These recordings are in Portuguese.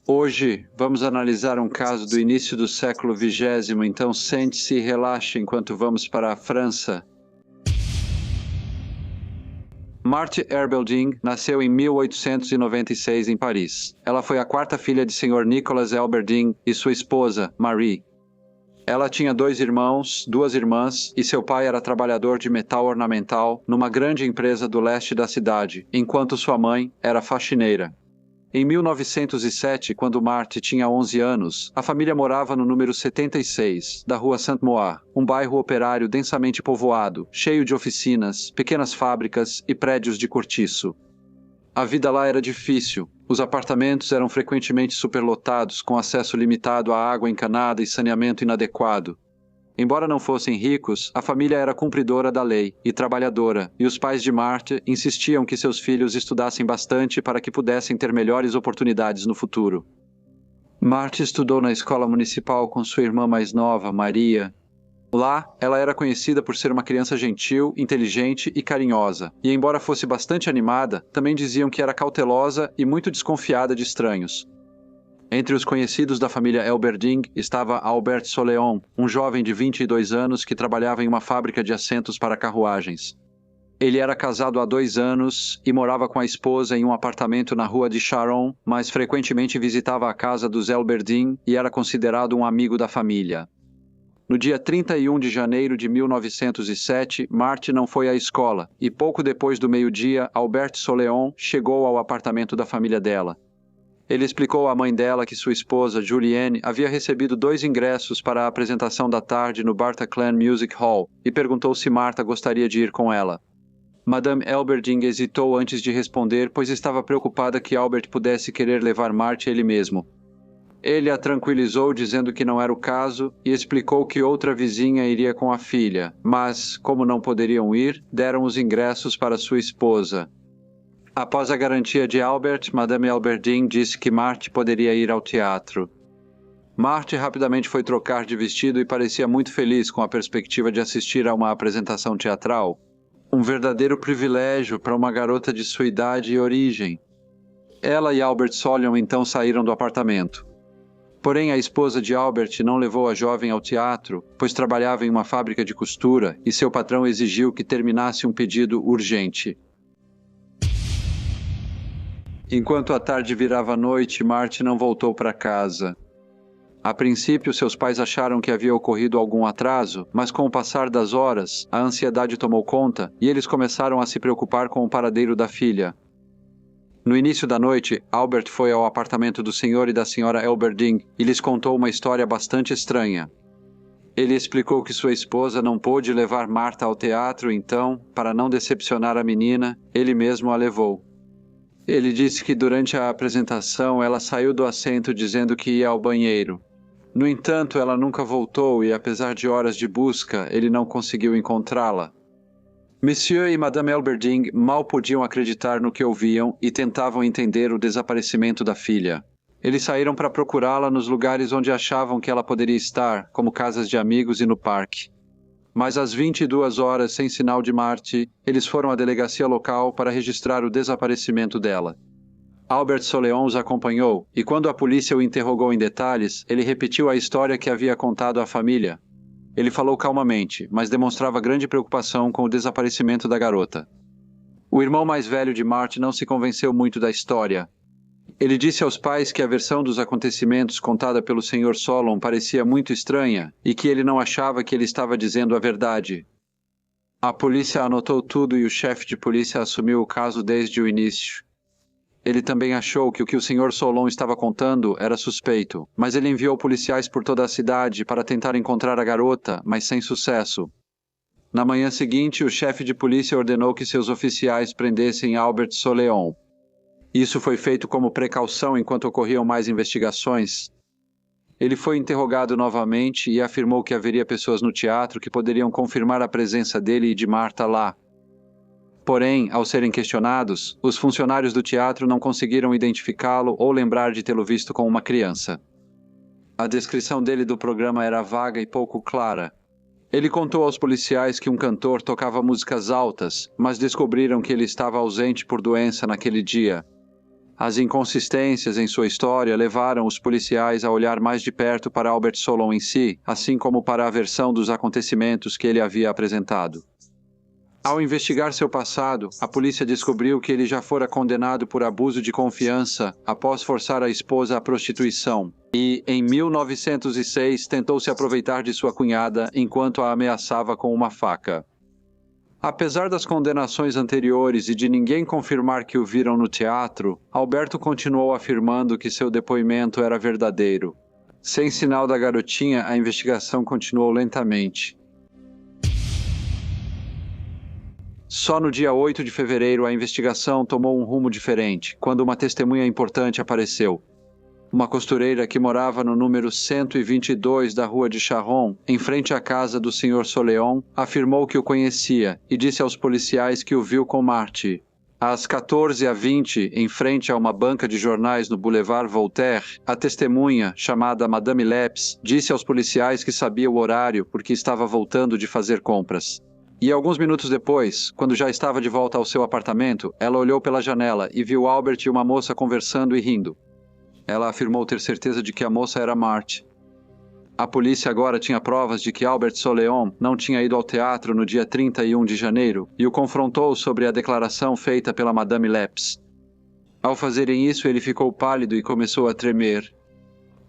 Hoje, vamos analisar um caso do início do século XX, então sente-se e relaxe enquanto vamos para a França. Marthe Elberding nasceu em 1896 em Paris. Ela foi a quarta filha de Sr. Nicolas Elberding e sua esposa, Marie. Ela tinha 2 irmãos, 2 irmãs e seu pai era trabalhador de metal ornamental numa grande empresa do leste da cidade, enquanto sua mãe era faxineira. Em 1907, quando Marthe tinha 11 anos, a família morava no número 76, da rua Saint-Mois, um bairro operário densamente povoado, cheio de oficinas, pequenas fábricas e prédios de cortiço. A vida lá era difícil. Os apartamentos eram frequentemente superlotados, com acesso limitado à água encanada e saneamento inadequado. Embora não fossem ricos, a família era cumpridora da lei e trabalhadora, e os pais de Marthe insistiam que seus filhos estudassem bastante para que pudessem ter melhores oportunidades no futuro. Marthe estudou na escola municipal com sua irmã mais nova, Maria. Lá, ela era conhecida por ser uma criança gentil, inteligente e carinhosa, e embora fosse bastante animada, também diziam que era cautelosa e muito desconfiada de estranhos. Entre os conhecidos da família Elberding estava Albert Soleon, um jovem de 22 anos que trabalhava em uma fábrica de assentos para carruagens. Ele era casado há 2 anos e morava com a esposa em um apartamento na rua de Charon, mas frequentemente visitava a casa dos Elberding e era considerado um amigo da família. No dia 31 de janeiro de 1907, Marthe não foi à escola e pouco depois do meio-dia, Albert Soleon chegou ao apartamento da família dela. Ele explicou à mãe dela que sua esposa, Julienne, havia recebido 2 ingressos para a apresentação da tarde no Bataclan Music Hall e perguntou se Martha gostaria de ir com ela. Madame Elberding hesitou antes de responder, pois estava preocupada que Albert pudesse querer levar Marthe ele mesmo. Ele a tranquilizou dizendo que não era o caso e explicou que outra vizinha iria com a filha, mas, como não poderiam ir, deram os ingressos para sua esposa. Após a garantia de Albert, Madame Elberding disse que Marthe poderia ir ao teatro. Marthe rapidamente foi trocar de vestido e parecia muito feliz com a perspectiva de assistir a uma apresentação teatral. Um verdadeiro privilégio para uma garota de sua idade e origem. Ela e Albert Soleon então saíram do apartamento. Porém, a esposa de Albert não levou a jovem ao teatro, pois trabalhava em uma fábrica de costura e seu patrão exigiu que terminasse um pedido urgente. Enquanto a tarde virava noite, Marthe não voltou para casa. A princípio, seus pais acharam que havia ocorrido algum atraso, mas com o passar das horas, a ansiedade tomou conta e eles começaram a se preocupar com o paradeiro da filha. No início da noite, Albert foi ao apartamento do senhor e da senhora Elberding e lhes contou uma história bastante estranha. Ele explicou que sua esposa não pôde levar Martha ao teatro, então, para não decepcionar a menina, ele mesmo a levou. Ele disse que durante a apresentação ela saiu do assento dizendo que ia ao banheiro. No entanto, ela nunca voltou e, apesar de horas de busca, ele não conseguiu encontrá-la. Monsieur e Madame Elberding mal podiam acreditar no que ouviam e tentavam entender o desaparecimento da filha. Eles saíram para procurá-la nos lugares onde achavam que ela poderia estar, como casas de amigos e no parque. Mas às 22 horas, sem sinal de Marthe, eles foram à delegacia local para registrar o desaparecimento dela. Albert Soleon os acompanhou, e quando a polícia o interrogou em detalhes, ele repetiu a história que havia contado à família. Ele falou calmamente, mas demonstrava grande preocupação com o desaparecimento da garota. O irmão mais velho de Marthe não se convenceu muito da história. Ele disse aos pais que a versão dos acontecimentos contada pelo Sr. Solon parecia muito estranha e que ele não achava que ele estava dizendo a verdade. A polícia anotou tudo e o chefe de polícia assumiu o caso desde o início. Ele também achou que o Sr. Solon estava contando era suspeito, mas ele enviou policiais por toda a cidade para tentar encontrar a garota, mas sem sucesso. Na manhã seguinte, o chefe de polícia ordenou que seus oficiais prendessem Albert Soleon. Isso foi feito como precaução enquanto ocorriam mais investigações. Ele foi interrogado novamente e afirmou que haveria pessoas no teatro que poderiam confirmar a presença dele e de Martha lá. Porém, ao serem questionados, os funcionários do teatro não conseguiram identificá-lo ou lembrar de tê-lo visto com uma criança. A descrição dele do programa era vaga e pouco clara. Ele contou aos policiais que um cantor tocava músicas altas, mas descobriram que ele estava ausente por doença naquele dia. As inconsistências em sua história levaram os policiais a olhar mais de perto para Albert Solon em si, assim como para a versão dos acontecimentos que ele havia apresentado. Ao investigar seu passado, a polícia descobriu que ele já fora condenado por abuso de confiança após forçar a esposa à prostituição e, em 1906, tentou se aproveitar de sua cunhada enquanto a ameaçava com uma faca. Apesar das condenações anteriores e de ninguém confirmar que o viram no teatro, Alberto continuou afirmando que seu depoimento era verdadeiro. Sem sinal da garotinha, a investigação continuou lentamente. Só no dia 8 de fevereiro a investigação tomou um rumo diferente, quando uma testemunha importante apareceu. Uma costureira que morava no número 122 da rua de Charron, em frente à casa do Sr. Soleon, afirmou que o conhecia e disse aos policiais que o viu com Marty. Às 14h20, em frente a uma banca de jornais no Boulevard Voltaire, a testemunha, chamada Madame Leps, disse aos policiais que sabia o horário porque estava voltando de fazer compras. E alguns minutos depois, quando já estava de volta ao seu apartamento, ela olhou pela janela e viu Albert e uma moça conversando e rindo. Ela afirmou ter certeza de que a moça era Marty. A polícia agora tinha provas de que Albert Soleon não tinha ido ao teatro no dia 31 de janeiro e o confrontou sobre a declaração feita pela Madame Leps. Ao fazerem isso, ele ficou pálido e começou a tremer.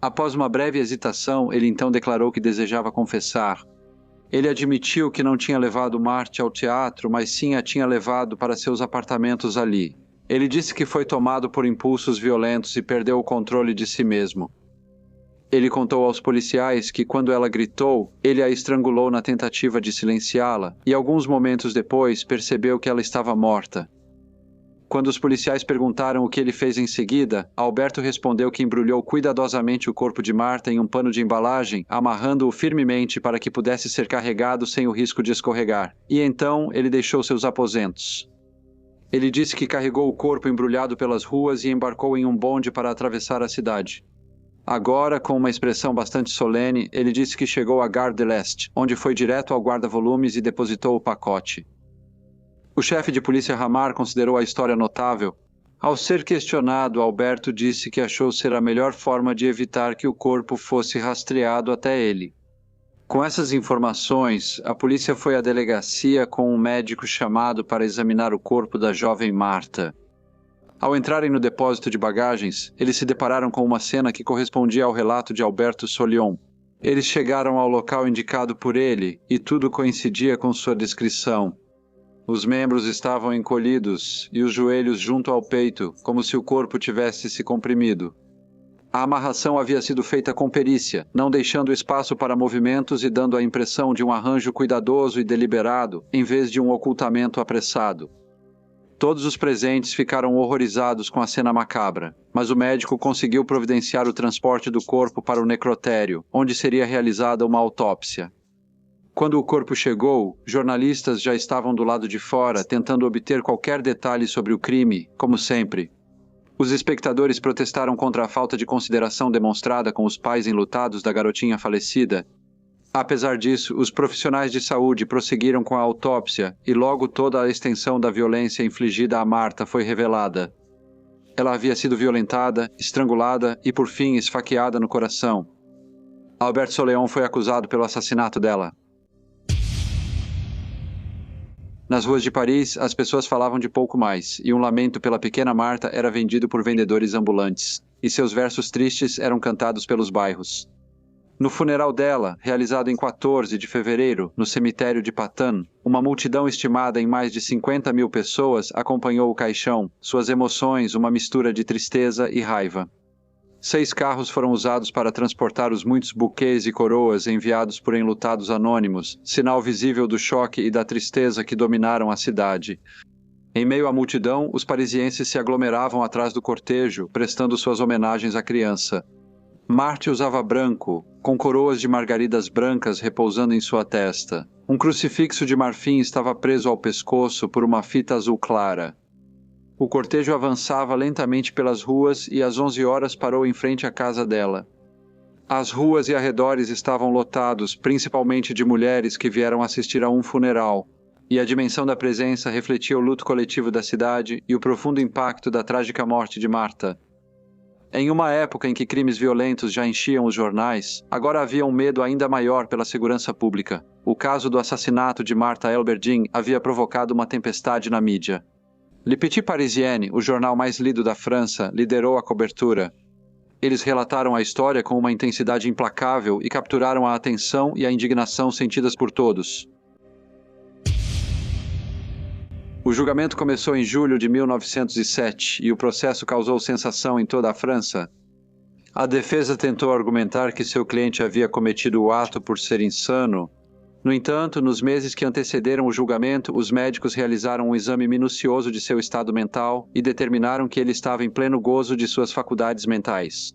Após uma breve hesitação, ele então declarou que desejava confessar. Ele admitiu que não tinha levado Marty ao teatro, mas sim a tinha levado para seus apartamentos ali. Ele disse que foi tomado por impulsos violentos e perdeu o controle de si mesmo. Ele contou aos policiais que, quando ela gritou, ele a estrangulou na tentativa de silenciá-la e, alguns momentos depois, percebeu que ela estava morta. Quando os policiais perguntaram o que ele fez em seguida, Alberto respondeu que embrulhou cuidadosamente o corpo de Marta em um pano de embalagem, amarrando-o firmemente para que pudesse ser carregado sem o risco de escorregar. E então ele deixou seus aposentos. Ele disse que carregou o corpo embrulhado pelas ruas e embarcou em um bonde para atravessar a cidade. Agora, com uma expressão bastante solene, ele disse que chegou à Gare de l'Est, onde foi direto ao guarda-volumes e depositou o pacote. O chefe de polícia Ramar considerou a história notável. Ao ser questionado, Alberto disse que achou ser a melhor forma de evitar que o corpo fosse rastreado até ele. Com essas informações, a polícia foi à delegacia com um médico chamado para examinar o corpo da jovem Marta. Ao entrarem no depósito de bagagens, eles se depararam com uma cena que correspondia ao relato de Alberto Soleon. Eles chegaram ao local indicado por ele e tudo coincidia com sua descrição. Os membros estavam encolhidos e os joelhos junto ao peito, como se o corpo tivesse se comprimido. A amarração havia sido feita com perícia, não deixando espaço para movimentos e dando a impressão de um arranjo cuidadoso e deliberado, em vez de um ocultamento apressado. Todos os presentes ficaram horrorizados com a cena macabra, mas o médico conseguiu providenciar o transporte do corpo para o necrotério, onde seria realizada uma autópsia. Quando o corpo chegou, jornalistas já estavam do lado de fora, tentando obter qualquer detalhe sobre o crime, como sempre. Os espectadores protestaram contra a falta de consideração demonstrada com os pais enlutados da garotinha falecida. Apesar disso, os profissionais de saúde prosseguiram com a autópsia e logo toda a extensão da violência infligida a Marta foi revelada. Ela havia sido violentada, estrangulada e, por fim, esfaqueada no coração. Albert Soleon foi acusado pelo assassinato dela. Nas ruas de Paris, as pessoas falavam de pouco mais, e um lamento pela pequena Marta era vendido por vendedores ambulantes, e seus versos tristes eram cantados pelos bairros. No funeral dela, realizado em 14 de fevereiro, no cemitério de Patan, uma multidão estimada em mais de 50 mil pessoas acompanhou o caixão, suas emoções uma mistura de tristeza e raiva. 6 carros foram usados para transportar os muitos buquês e coroas enviados por enlutados anônimos, sinal visível do choque e da tristeza que dominaram a cidade. Em meio à multidão, os parisienses se aglomeravam atrás do cortejo, prestando suas homenagens à criança. Marty usava branco, com coroas de margaridas brancas repousando em sua testa. Um crucifixo de marfim estava preso ao pescoço por uma fita azul clara. O cortejo avançava lentamente pelas ruas e às 11 horas parou em frente à casa dela. As ruas e arredores estavam lotados, principalmente de mulheres que vieram assistir a um funeral, e a dimensão da presença refletia o luto coletivo da cidade e o profundo impacto da trágica morte de Martha. Em uma época em que crimes violentos já enchiam os jornais, agora havia um medo ainda maior pela segurança pública. O caso do assassinato de Martha Elberding havia provocado uma tempestade na mídia. Le Petit Parisien, o jornal mais lido da França, liderou a cobertura. Eles relataram a história com uma intensidade implacável e capturaram a atenção e a indignação sentidas por todos. O julgamento começou em julho de 1907 e o processo causou sensação em toda a França. A defesa tentou argumentar que seu cliente havia cometido o ato por ser insano. No entanto, nos meses que antecederam o julgamento, os médicos realizaram um exame minucioso de seu estado mental e determinaram que ele estava em pleno gozo de suas faculdades mentais.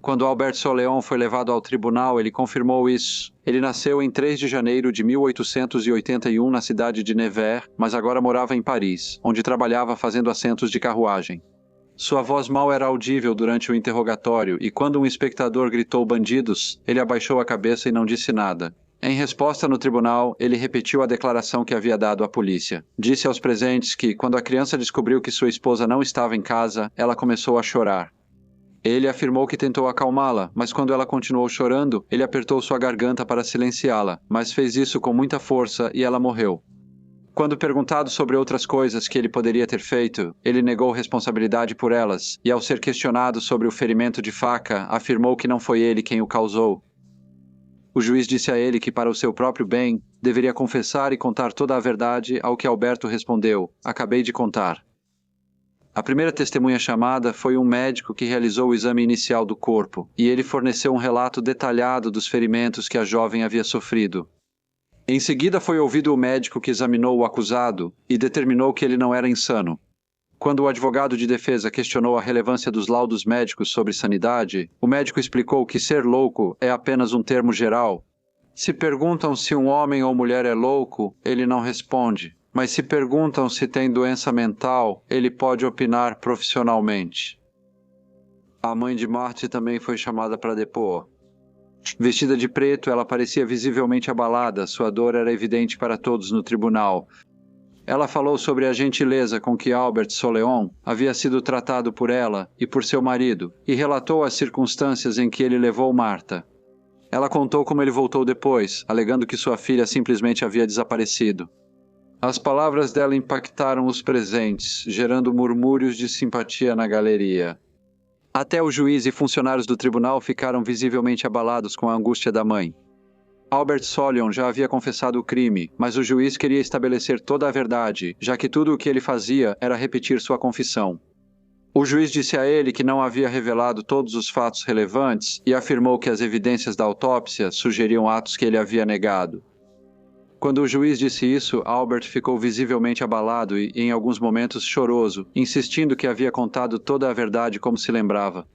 Quando Albert Soleon foi levado ao tribunal, ele confirmou isso. Ele nasceu em 3 de janeiro de 1881 na cidade de Nevers, mas agora morava em Paris, onde trabalhava fazendo assentos de carruagem. Sua voz mal era audível durante o interrogatório e quando um espectador gritou bandidos, ele abaixou a cabeça e não disse nada. Em resposta no tribunal, ele repetiu a declaração que havia dado à polícia. Disse aos presentes que, quando a criança descobriu que sua esposa não estava em casa, ela começou a chorar. Ele afirmou que tentou acalmá-la, mas quando ela continuou chorando, ele apertou sua garganta para silenciá-la, mas fez isso com muita força e ela morreu. Quando perguntado sobre outras coisas que ele poderia ter feito, ele negou responsabilidade por elas, e ao ser questionado sobre o ferimento de faca, afirmou que não foi ele quem o causou. O juiz disse a ele que, para o seu próprio bem, deveria confessar e contar toda a verdade, ao que Alberto respondeu: "Acabei de contar." A primeira testemunha chamada foi um médico que realizou o exame inicial do corpo, e ele forneceu um relato detalhado dos ferimentos que a jovem havia sofrido. Em seguida foi ouvido o médico que examinou o acusado e determinou que ele não era insano. Quando o advogado de defesa questionou a relevância dos laudos médicos sobre sanidade, o médico explicou que ser louco é apenas um termo geral. Se perguntam se um homem ou mulher é louco, ele não responde. Mas se perguntam se tem doença mental, ele pode opinar profissionalmente. A mãe de Marthe também foi chamada para depor. Vestida de preto, ela parecia visivelmente abalada, sua dor era evidente para todos no tribunal. Ela falou sobre a gentileza com que Albert Soleon havia sido tratado por ela e por seu marido, e relatou as circunstâncias em que ele levou Martha. Ela contou como ele voltou depois, alegando que sua filha simplesmente havia desaparecido. As palavras dela impactaram os presentes, gerando murmúrios de simpatia na galeria. Até o juiz e funcionários do tribunal ficaram visivelmente abalados com a angústia da mãe. Albert Soleon já havia confessado o crime, mas o juiz queria estabelecer toda a verdade, já que tudo o que ele fazia era repetir sua confissão. O juiz disse a ele que não havia revelado todos os fatos relevantes e afirmou que as evidências da autópsia sugeriam atos que ele havia negado. Quando o juiz disse isso, Albert ficou visivelmente abalado e, em alguns momentos, choroso, insistindo que havia contado toda a verdade como se lembrava.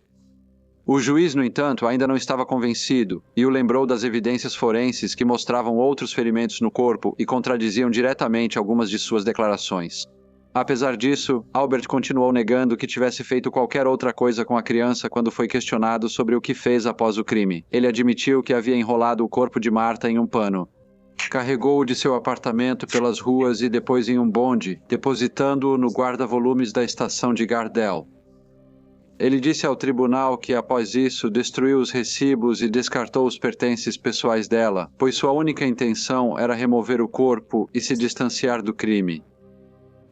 O juiz, no entanto, ainda não estava convencido e o lembrou das evidências forenses que mostravam outros ferimentos no corpo e contradiziam diretamente algumas de suas declarações. Apesar disso, Albert continuou negando que tivesse feito qualquer outra coisa com a criança quando foi questionado sobre o que fez após o crime. Ele admitiu que havia enrolado o corpo de Martha em um pano. Carregou-o de seu apartamento pelas ruas e depois em um bonde, depositando-o no guarda-volumes da estação de Gardel. Ele disse ao tribunal que, após isso, destruiu os recibos e descartou os pertences pessoais dela, pois sua única intenção era remover o corpo e se distanciar do crime.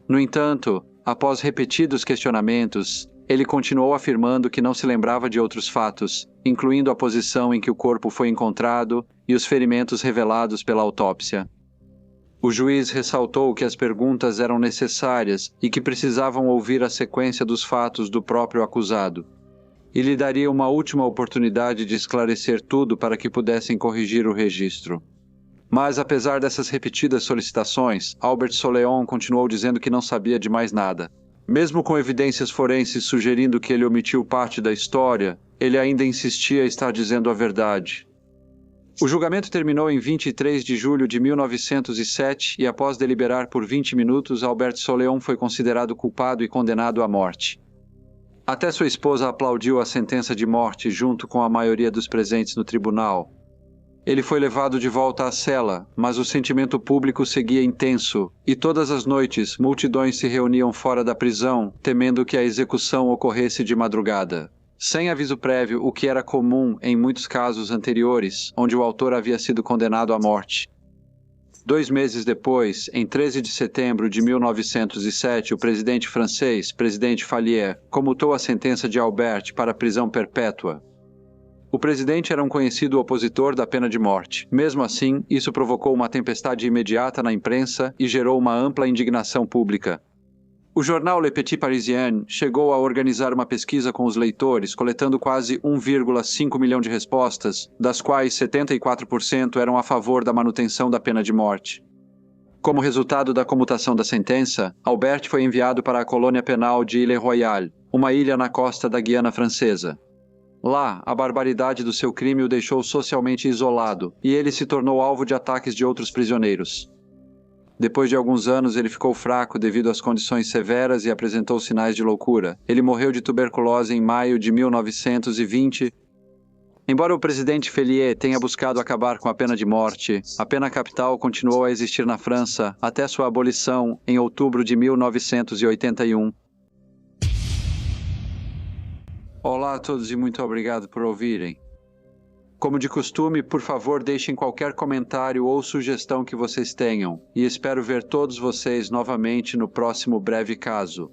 No entanto, após repetidos questionamentos, ele continuou afirmando que não se lembrava de outros fatos, incluindo a posição em que o corpo foi encontrado e os ferimentos revelados pela autópsia. O juiz ressaltou que as perguntas eram necessárias e que precisavam ouvir a sequência dos fatos do próprio acusado. E lhe daria uma última oportunidade de esclarecer tudo para que pudessem corrigir o registro. Mas, apesar dessas repetidas solicitações, Albert Soleon continuou dizendo que não sabia de mais nada. Mesmo com evidências forenses sugerindo que ele omitiu parte da história, ele ainda insistia estar dizendo a verdade. O julgamento terminou em 23 de julho de 1907 e, após deliberar por 20 minutos, Albert Soleon foi considerado culpado e condenado à morte. Até sua esposa aplaudiu a sentença de morte junto com a maioria dos presentes no tribunal. Ele foi levado de volta à cela, mas o sentimento público seguia intenso, e todas as noites multidões se reuniam fora da prisão, temendo que a execução ocorresse de madrugada. Sem aviso prévio, o que era comum em muitos casos anteriores, onde o autor havia sido condenado à morte. 2 meses depois, em 13 de setembro de 1907, o presidente francês, presidente Fallières, comutou a sentença de Albert para prisão perpétua. O presidente era um conhecido opositor da pena de morte. Mesmo assim, isso provocou uma tempestade imediata na imprensa e gerou uma ampla indignação pública. O jornal Le Petit Parisien chegou a organizar uma pesquisa com os leitores, coletando quase 1,5 milhão de respostas, das quais 74% eram a favor da manutenção da pena de morte. Como resultado da comutação da sentença, Albert foi enviado para a colônia penal de Ile Royale, uma ilha na costa da Guiana Francesa. Lá, a barbaridade do seu crime o deixou socialmente isolado, e ele se tornou alvo de ataques de outros prisioneiros. Depois de alguns anos, ele ficou fraco devido às condições severas e apresentou sinais de loucura. Ele morreu de tuberculose em maio de 1920. Embora o presidente Fallières tenha buscado acabar com a pena de morte, a pena capital continuou a existir na França até sua abolição em outubro de 1981. Olá a todos e muito obrigado por ouvirem. Como de costume, por favor, deixem qualquer comentário ou sugestão que vocês tenham, e espero ver todos vocês novamente no próximo breve caso.